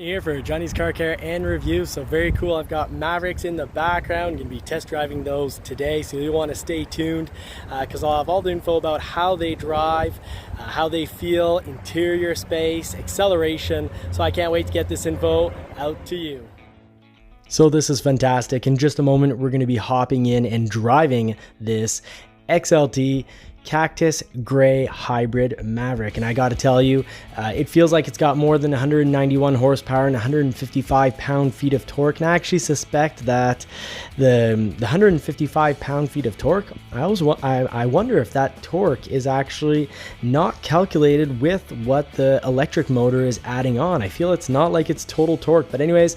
Here for Johnny's Car Care and Review. So very cool. I've got Mavericks in the background. Going to be test driving those today, so you'll want to stay tuned because I'll have all the info about how they drive, how they feel, interior space, acceleration. So I can't wait to get this info out to you. So this is fantastic. In just a moment, we're going to be hopping in and driving this XLT Cactus Gray Hybrid Maverick, and I got to tell you, it feels like it's got more than 191 horsepower and 155 pound-feet of torque. And I actually suspect that the 155 pound-feet of torque, I wonder if that torque is actually not calculated with what the electric motor is adding on. I feel it's not like it's total torque, but anyways,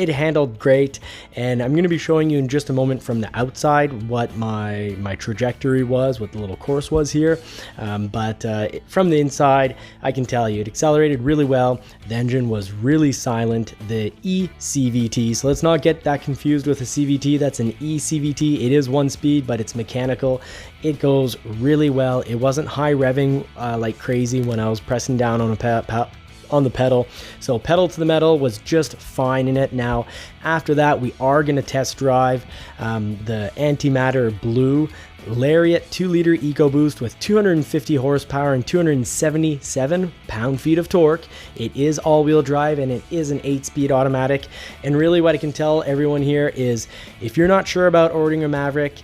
it handled great, and I'm going to be showing you in just a moment from the outside what my trajectory was, what the little course was here, but from the inside I can tell you it accelerated really well. The engine was really silent, the eCVT, so let's not get that confused with a CVT. That's an eCVT. It is one speed, but it's mechanical. It goes really well. It wasn't high revving like crazy when I was pressing down on the pedal, so pedal to the metal was just fine in it. Now after that, we are going to test drive the Antimatter Blue Lariat 2-liter EcoBoost with 250 horsepower and 277 pound-feet of torque. It is all-wheel drive and it is an 8-speed automatic. And really what I can tell everyone here is, if you're not sure about ordering a Maverick,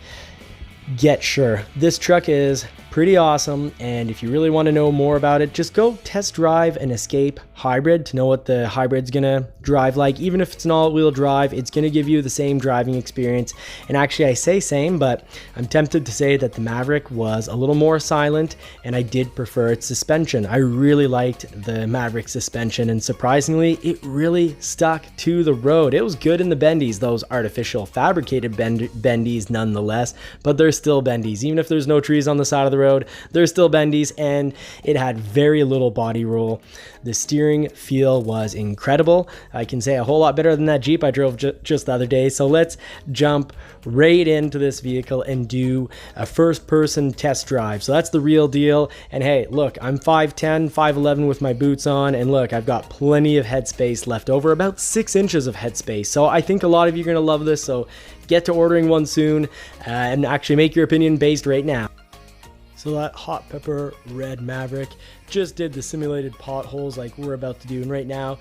get sure. This truck is pretty awesome, and if you really want to know more about it, just go test drive an Escape Hybrid to know what the hybrid's gonna drive like. Even if it's an all-wheel drive, it's gonna give you the same driving experience. And actually, I say same, but I'm tempted to say that the Maverick was a little more silent, and I did prefer its suspension. I really liked the Maverick suspension, and surprisingly, it really stuck to the road. It was good in the bendies, those artificial fabricated bendies nonetheless, but they're still bendies. Even if there's no trees on the side of the road, there's still bendies, and it had very little body roll. The steering feel was incredible. I can say a whole lot better than that Jeep I drove just the other day. So let's jump right into this vehicle and do a first-person test drive. So that's the real deal. And hey, look, I'm 5'10", 5'11" with my boots on, and look, I've got plenty of headspace left over, about 6 inches of headspace. So I think a lot of you are going to love this, so get to ordering one soon and actually make your opinion based right now. So that hot pepper red Maverick just did the simulated potholes like we're about to do. And right now,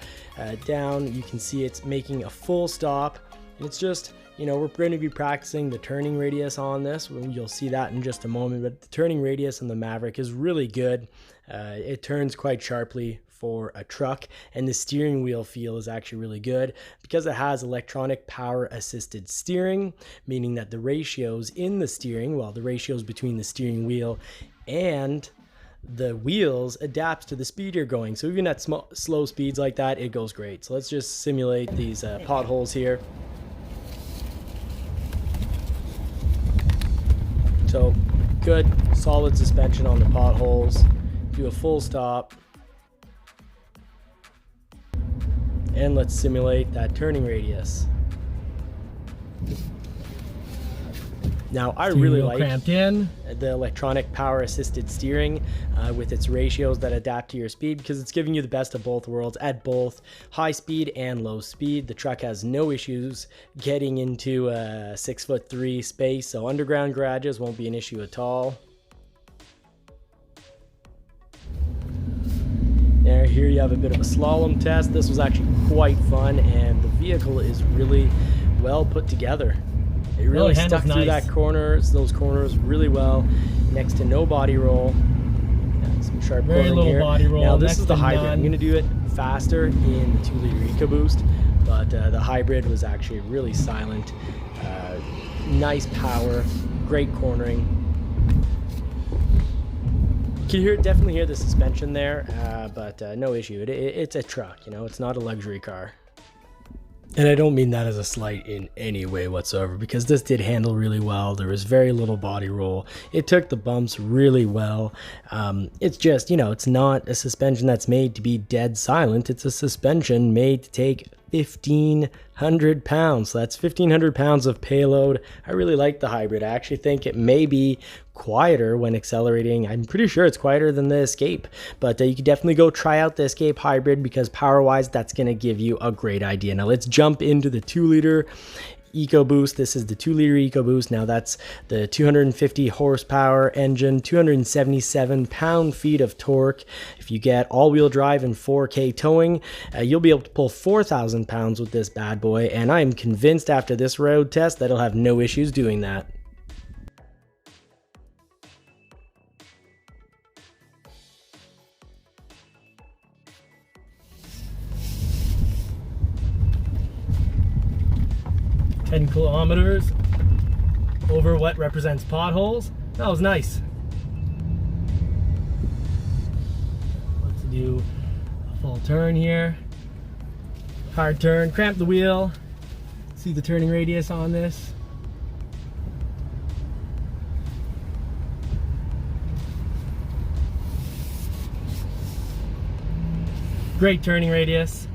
down, you can see it's making a full stop. And it's just, you know, we're going to be practicing the turning radius on this. You'll see that in just a moment. But the turning radius on the Maverick is really good. It turns quite sharply for a truck, and the steering wheel feel is actually really good because it has electronic power assisted steering, meaning that the ratios in the steering, well, the ratios between the steering wheel and the wheels adapts to the speed you're going. So even at slow speeds like that, it goes great. So let's just simulate these potholes here. So good solid suspension on the potholes. Do a full stop. And let's simulate that turning radius. Now, I really like the electronic power assisted steering with its ratios that adapt to your speed, because it's giving you the best of both worlds at both high speed and low speed. The truck has no issues getting into a 6'3" space, so underground garages won't be an issue at all. There, here you have a bit of a slalom test. This was actually quite fun, and the vehicle is really well put together. It really stuck through those corners really well, next to no body roll. Some sharp cornering here. Body roll. Now this is the hybrid. I'm going to do it faster in the 2-liter EcoBoost, but the hybrid was actually really silent. Nice power, great cornering. You can definitely hear the suspension there, but no issue. It's a truck, you know, it's not a luxury car. And I don't mean that as a slight in any way whatsoever, because this did handle really well. There was very little body roll. It took the bumps really well. It's just, you know, it's not a suspension that's made to be dead silent. It's a suspension made to take 1,500 pounds. So that's 1,500 pounds of payload. I really like the hybrid. I actually think it may be quieter when accelerating. I'm pretty sure it's quieter than the Escape, but you could definitely go try out the Escape hybrid because power-wise, that's going to give you a great idea. Now let's jump into the 2-liter EcoBoost. This is the 2-liter EcoBoost. Now that's the 250 horsepower engine, 277 pound-feet of torque. If you get all-wheel drive and 4K towing, you'll be able to pull 4,000 pounds with this bad boy, and I am convinced after this road test that it'll have no issues doing that. Kilometers over what represents potholes. That was nice. Let's do a full turn here. Hard turn, cramp the wheel. See the turning radius on this. Great turning radius.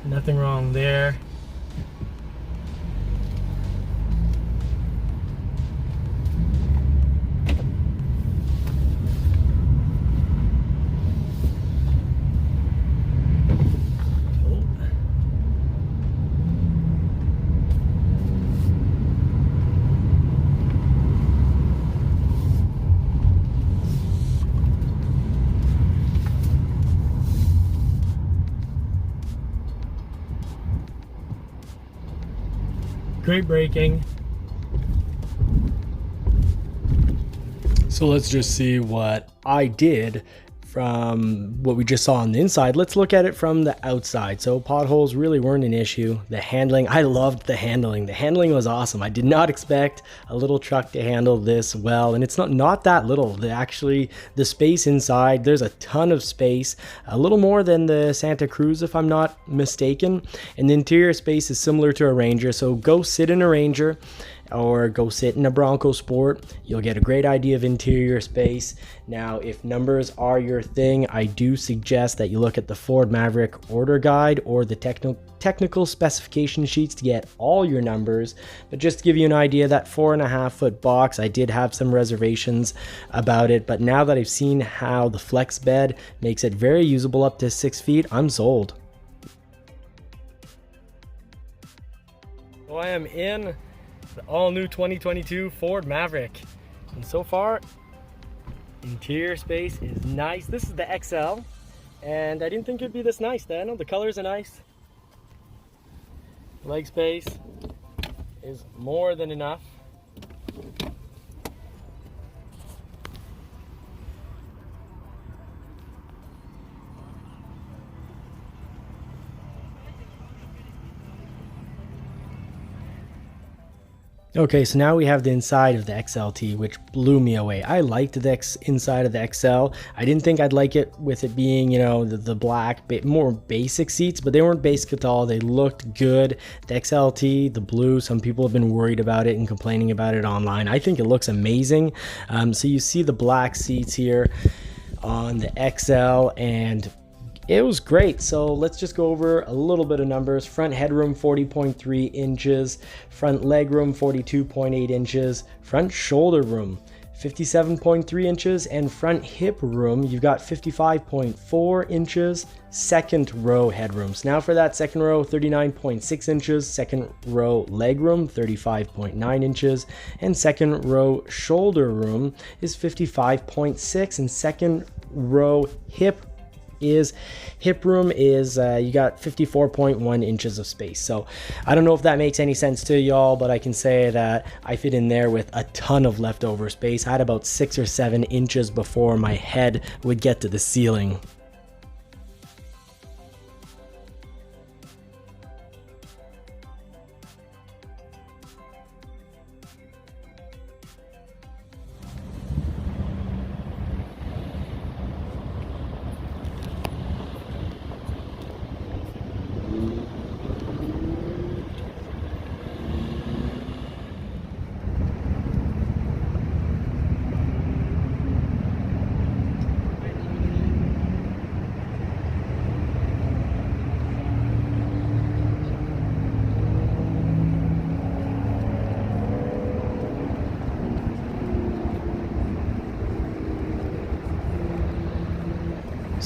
Nothing wrong there. Great braking. So let's just see what I did from what we just saw on the inside. Let's look at it from the outside. So potholes really weren't an issue. The handling, I loved the handling. The handling was awesome. I did not expect a little truck to handle this well, and it's not that little. The space inside, there's a ton of space, a little more than the Santa Cruz if I'm not mistaken, and the interior space is similar to a Ranger. So go sit in a Ranger or go sit in a Bronco Sport. You'll get a great idea of interior space. Now, if numbers are your thing, I do suggest that you look at the Ford Maverick order guide or the technical specification sheets to get all your numbers. But just to give you an idea, that 4.5-foot box, I did have some reservations about it, but now that I've seen how the flex bed makes it very usable up to 6 feet, I'm sold. So I am in the all-new 2022 Ford Maverick, and so far interior space is nice. This is the XL, and I didn't think it'd be this nice. I know the colors are nice. Leg space is more than enough. Okay, so now we have the inside of the XLT, which blew me away. I liked the inside of the XL. I didn't think I'd like it with it being, you know, the black, more basic seats, but they weren't basic at all. They looked good. The XLT, the blue, some people have been worried about it and complaining about it online. I think it looks amazing. So you see the black seats here on the XL, and it was great. So let's just go over a little bit of numbers. Front headroom 40.3 inches, front legroom 42.8 inches, front shoulder room 57.3 inches, and front hip room you've got 55.4 inches. Second row headrooms. Now for that second row, 39.6 inches, second row legroom 35.9 inches, and second row shoulder room is 55.6, and second row hip room is you got 54.1 inches of space. So I don't know if that makes any sense to y'all, but I can say that I fit in there with a ton of leftover space. I had about 6 or 7 inches before my head would get to the ceiling.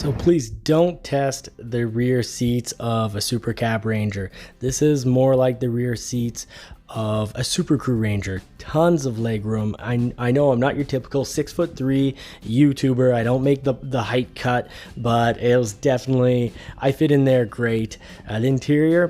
So please don't test the rear seats of a Super Cab Ranger. This is more like the rear seats of a Super Crew Ranger. Tons of leg room. I know I'm not your typical 6'3" YouTuber. I don't make the height cut, but it was definitely, I fit in there great. The interior,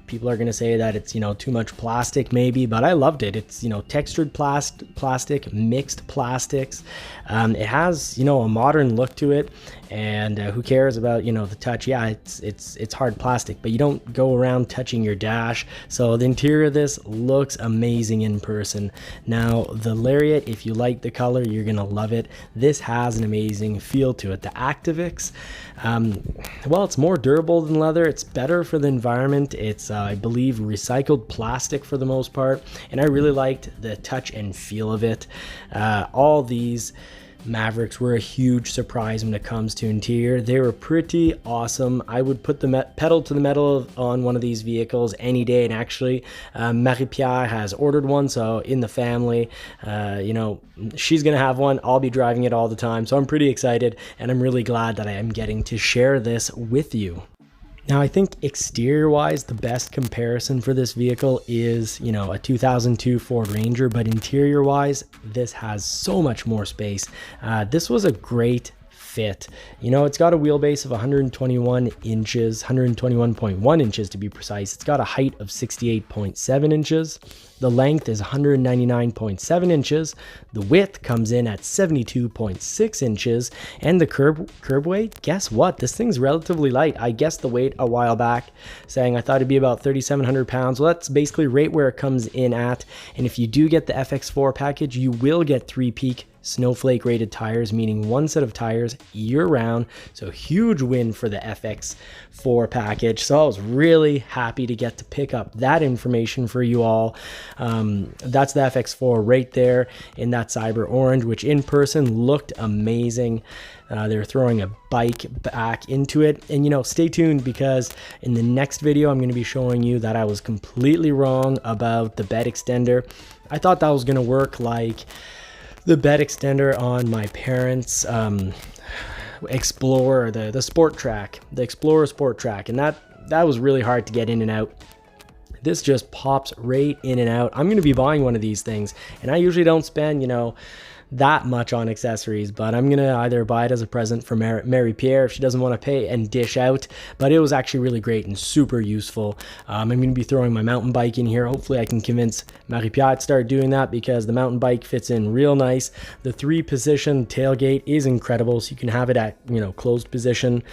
people are gonna say that it's, you know, too much plastic maybe, but I loved it. It's, you know, textured plastic, mixed plastics. It has, you know, a modern look to it. And who cares about, you know, the touch? Yeah, it's hard plastic, but you don't go around touching your dash. So the interior of this looks amazing in person. Now the Lariat, if you like the color, you're gonna love it. This has an amazing feel to it. The Activix, well, it's more durable than leather. It's better for the environment. It's I believe recycled plastic for the most part, and I really liked the touch and feel of it. All these Mavericks were a huge surprise when it comes to interior. They were pretty awesome. I would put the pedal to the metal on one of these vehicles any day, and actually Marie-Pierre has ordered one, so in the family, you know, she's gonna have one. I'll be driving it all the time, so I'm pretty excited, and I'm really glad that I am getting to share this with you. Now, I think exterior-wise, the best comparison for this vehicle is, you know, a 2002 Ford Ranger, but interior-wise, this has so much more space. This was a great fit. You know, it's got a wheelbase of 121 inches, 121.1 inches to be precise. It's got a height of 68.7 inches. The length is 199.7 inches. The width comes in at 72.6 inches. And the curb weight, guess what? This thing's relatively light. I guessed the weight a while back, saying I thought it'd be about 3,700 pounds. Well, that's basically right where it comes in at. And if you do get the FX4 package, you will get 3 peak snowflake rated tires, meaning one set of tires year round. So huge win for the FX4 package. So I was really happy to get to pick up that information for you all. That's the FX4 right there in that cyber orange, which in person looked amazing. They're throwing a bike back into it, and you know, stay tuned, because in the next video I'm going to be showing you that I was completely wrong about the bed extender. I thought that was going to work like the bed extender on my parents' Explorer, the Sport Track, the Explorer Sport Track, and that was really hard to get in and out. This just pops right in and out. I'm going to be buying one of these things, and I usually don't spend, you know, that much on accessories, but I'm gonna either buy it as a present for Marie-Pierre if she doesn't want to pay and dish out. But it was actually really great and super useful. I'm gonna be throwing my mountain bike in here. Hopefully I can convince Marie-Pierre to start doing that, because the mountain bike fits in real nice. The 3-position tailgate is incredible, so you can have it at, you know, closed position,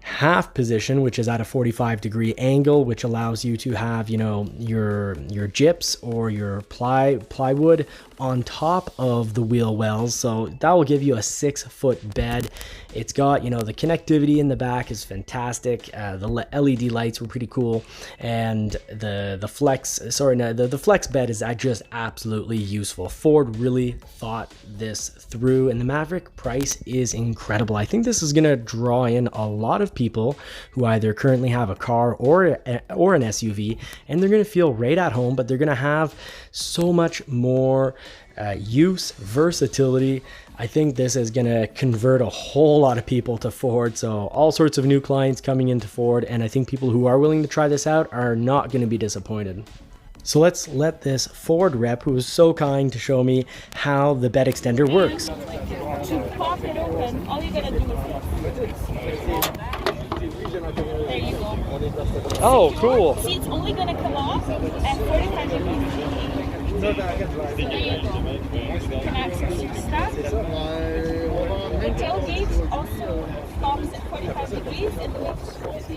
half position, which is at a 45-degree angle, which allows you to have, you know, your gyps or your plywood on top of the wheel wells. So that will give you a 6-foot bed. It's got, you know, the connectivity in the back is fantastic. The LED lights were pretty cool, and the flex bed is just absolutely useful. Ford really thought this through, and the Maverick price is incredible. I think this is going to draw in a lot of people who either currently have a car or an SUV, and they're going to feel right at home, but they're going to have so much more use, versatility. I think this is going to convert a whole lot of people to Ford. So all sorts of new clients coming into Ford, and I think people who are willing to try this out are not going to be disappointed. So let's let this Ford rep, who was so kind to show me how the bed extender works. To pop it open, all you gotta do is there you go. Oh, cool. See, it's only gonna come off at 45 degrees. There you go. You can access your stuff. The tailgate also stops at 45 degrees, and which is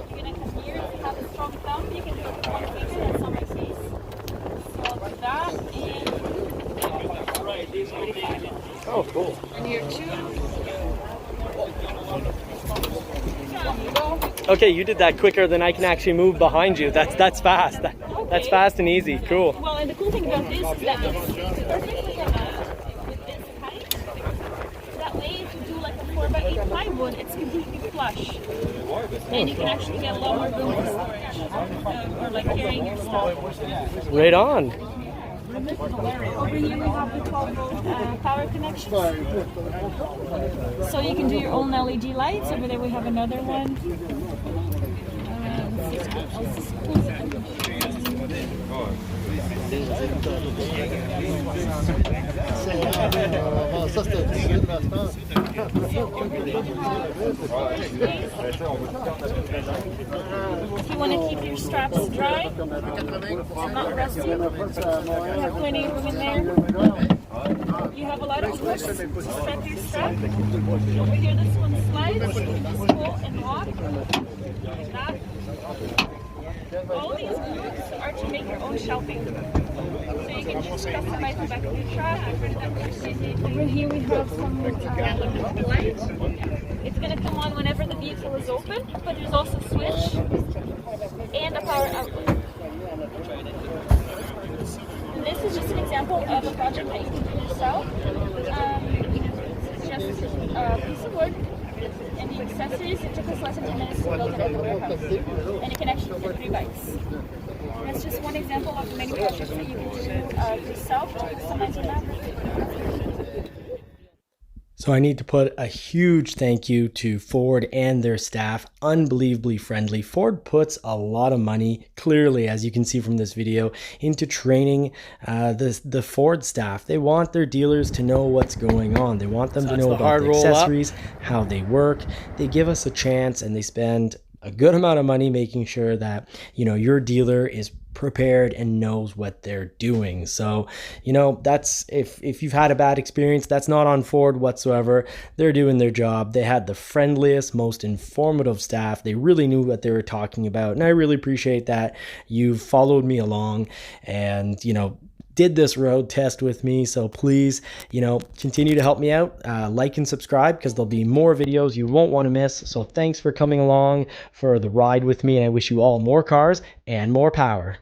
you're gonna come here. If you have a strong thumb, you can do it with one finger. That's on my face. So I'll do that, and Oh, cool. and here too. Okay, you did that quicker than I can actually move behind you. That's fast. That's fast and easy. Cool. Well, and the cool thing about this is that it's perfect with this height. That way, if you do like a 4x8 plywood, it's completely flush. And you can actually get a lot more room for storage, or like carrying your stuff. Right on. Over here we have the 12-volt power connection. So you can do your own LED lights. Over there we have another one. If you want to keep your straps dry, not rusty, you have plenty of room in there. You have a lot of hooks to strap your strap. Over here, this one slides. You can just pull and lock like that. All these hooks are to make your own shelving. So you can just customize the back of your truck. Over here we have some light. It's going to come on whenever the vehicle is open, but there's also a switch and a power outlet. And this is just an example of a project that you can do yourself. It's just a piece of wood and the accessories. It took us less than 10 minutes to build it at the warehouse. And it can actually fit 3 bikes. And that's just one example of the many projects that you can do yourself to customize your Maverick. So I need to put a huge thank you to Ford and their staff. Unbelievably friendly. Ford puts a lot of money, clearly, as you can see from this video, into training the Ford staff. They want their dealers to know what's going on. They want them to know about the accessories, how they work. They give us a chance, and they spend a good amount of money making sure that, you know, your dealer is prepared and knows what they're doing. So, you know, that's if you've had a bad experience, that's not on Ford whatsoever. They're doing their job. They had the friendliest, most informative staff. They really knew what they were talking about, and I really appreciate that you've followed me along and, you know, did this road test with me. So please, you know, continue to help me out. Like and subscribe, because there'll be more videos you won't want to miss. So thanks for coming along for the ride with me, and I wish you all more cars and more power.